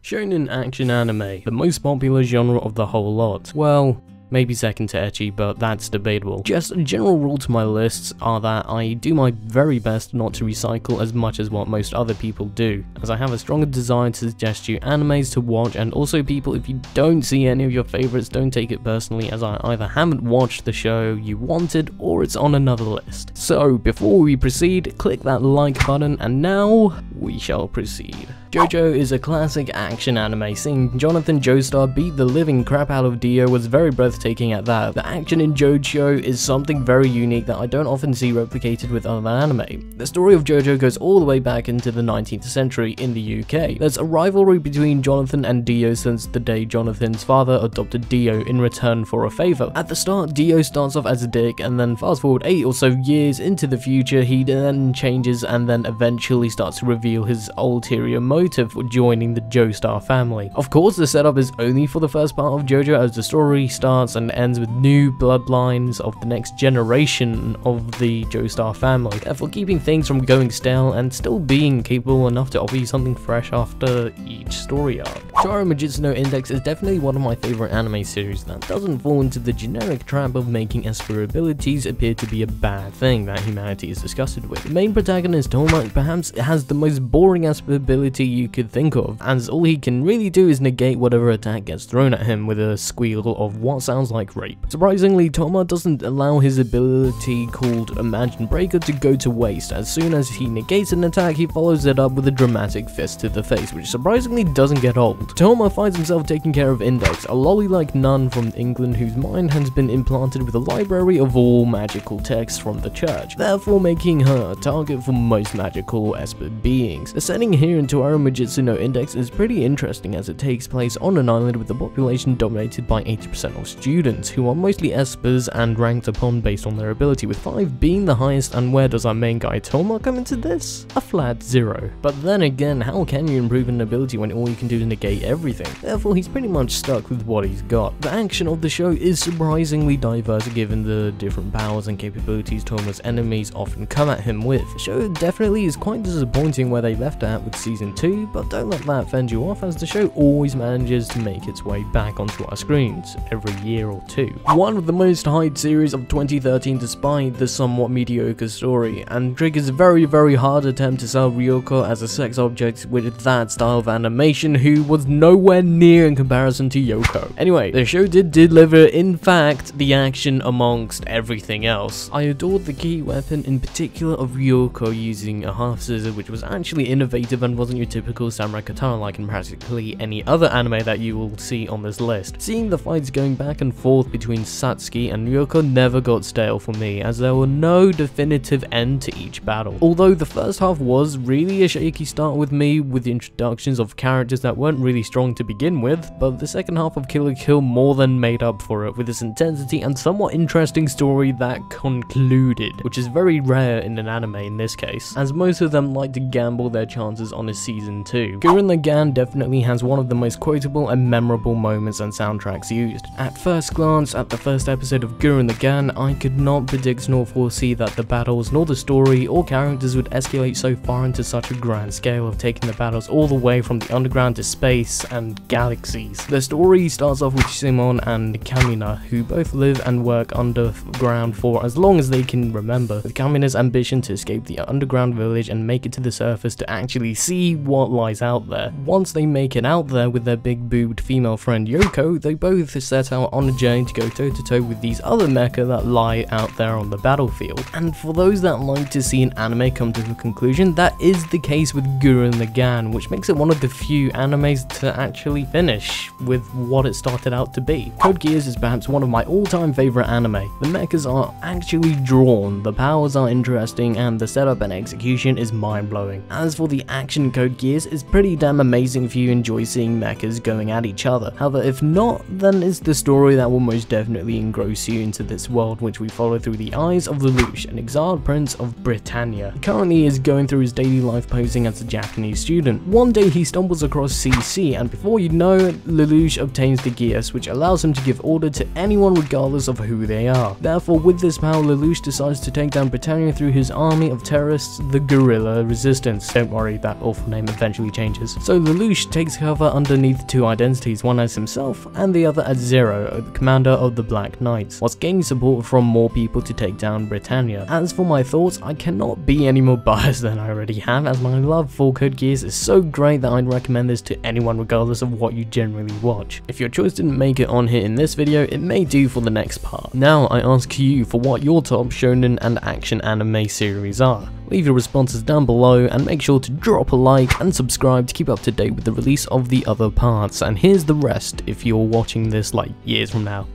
Shounen action anime, the most popular genre of the whole lot. Well, maybe second to ecchi, but that's debatable. Just a general rule to my lists are that I do my very best not to recycle as much as what most other people do, as I have a stronger desire to suggest you animes to watch, and also people, if you don't see any of your favorites, don't take it personally, as I either haven't watched the show you wanted or it's on another list. So before we proceed, click that like button, and now we shall proceed. JoJo is a classic action anime. Seeing Jonathan Joestar beat the living crap out of Dio was very breathtaking at that. The action in JoJo is something very unique that I don't often see replicated with other anime. The story of JoJo goes all the way back into the 19th century in the UK. There's a rivalry between Jonathan and Dio since the day Jonathan's father adopted Dio in return for a favor. At the start, Dio starts off as a dick, and then fast forward 8 or so years into the future, he then changes and then eventually starts to reveal his ulterior motive for joining the Joestar family. Of course, the setup is only for the first part of JoJo, as the story starts and ends with new bloodlines of the next generation of the Joestar family, therefore keeping things from going stale and still being capable enough to offer you something fresh after each story arc. Shounen no Index is definitely one of my favorite anime series that doesn't fall into the generic trap of making Esper abilities appear to be a bad thing that humanity is disgusted with. The main protagonist, Toma, perhaps has the most boring Esper ability you could think of, as all he can really do is negate whatever attack gets thrown at him with a squeal of what sounds like rape. Surprisingly, Toma doesn't allow his ability called Imagine Breaker to go to waste. As soon as he negates an attack, he follows it up with a dramatic fist to the face, which surprisingly doesn't get old. Toma finds himself taking care of Index, a lolly-like nun from England whose mind has been implanted with a library of all magical texts from the church, therefore making her a target for most magical Esper beings. The setting here in Shounen no Index is pretty interesting, as it takes place on an island with a population dominated by 80% of students, who are mostly Espers and ranked upon based on their ability, with 5 being the highest. And where does our main guy Toma come into this? A flat 0. But then again, how can you improve an ability when all you can do is negate everything? Therefore, he's pretty much stuck with what he's got. The action of the show is surprisingly diverse given the different powers and capabilities Toma's enemies often come at him with. The show definitely is quite disappointing where they left at with season 2, but don't let that fend you off, as the show always manages to make its way back onto our screens every year or two. One of the most hyped series of 2013 despite the somewhat mediocre story, and triggers a very hard attempt to sell Ryoko as a sex object with that style of animation, who was nowhere near in comparison to Yoko. Anyway, the show did deliver, in fact, the action amongst everything else. I adored the key weapon in particular of Ryoko using a half scissor, which was actually innovative and wasn't your typical samurai katana like in practically any other anime that you will see on this list. Seeing the fights going back and forth between Satsuki and Ryoko never got stale for me, as there were no definitive end to each battle. Although the first half was really a shaky start with me, with the introductions of characters that weren't really strong to begin with, but the second half of Kill la Kill more than made up for it with its intensity and somewhat interesting story that concluded, which is very rare in an anime in this case, as most of them like to gamble their chances on a season 2. Gurren Lagann definitely has one of the most quotable and memorable moments and soundtracks used. At first glance at the first episode of Gurren Lagann, I could not predict nor foresee that the battles, nor the story, or characters would escalate so far into such a grand scale of taking the battles all the way from the underground to space and galaxies. The story starts off with Simon and Kamina, who both live and work underground for as long as they can remember, with Kamina's ambition to escape the underground village and make it to the surface to actually see what lies out there. Once they make it out there with their big boobed female friend Yoko, they both set out on a journey to go toe to toe with these other mecha that lie out there on the battlefield. And for those that like to see an anime come to a conclusion, that is the case with Gurren Lagann, which makes it one of the few animes to actually finish with what it started out to be. Code Geass is perhaps one of my all-time favorite anime. The mechas are actually drawn, the powers are interesting, and the setup and execution is mind-blowing. As for the action, Code Geass is pretty damn amazing if you enjoy seeing mechas going at each other. However, if not, then it's the story that will most definitely engross you into this world, which we follow through the eyes of Lelouch, an exiled prince of Britannia. He currently is going through his daily life posing as a Japanese student. One day he stumbles across CC, see, and before you know it, Lelouch obtains the Geass, which allows him to give order to anyone regardless of who they are. Therefore, with this power, Lelouch decides to take down Britannia through his army of terrorists, the Guerrilla Resistance. Don't worry, that awful name eventually changes. So Lelouch takes cover underneath two identities, one as himself and the other as Zero, the commander of the Black Knights, whilst gaining support from more people to take down Britannia. As for my thoughts, I cannot be any more biased than I already have, as my love for Code Geass is so great that I'd recommend this to anyone regardless of what you generally watch. If your choice didn't make it on here in this video, it may do for the next part. Now I ask you for what your top shonen and action anime series are. Leave your responses down below and make sure to drop a like and subscribe to keep up to date with the release of the other parts, and here's the rest if you're watching this like years from now.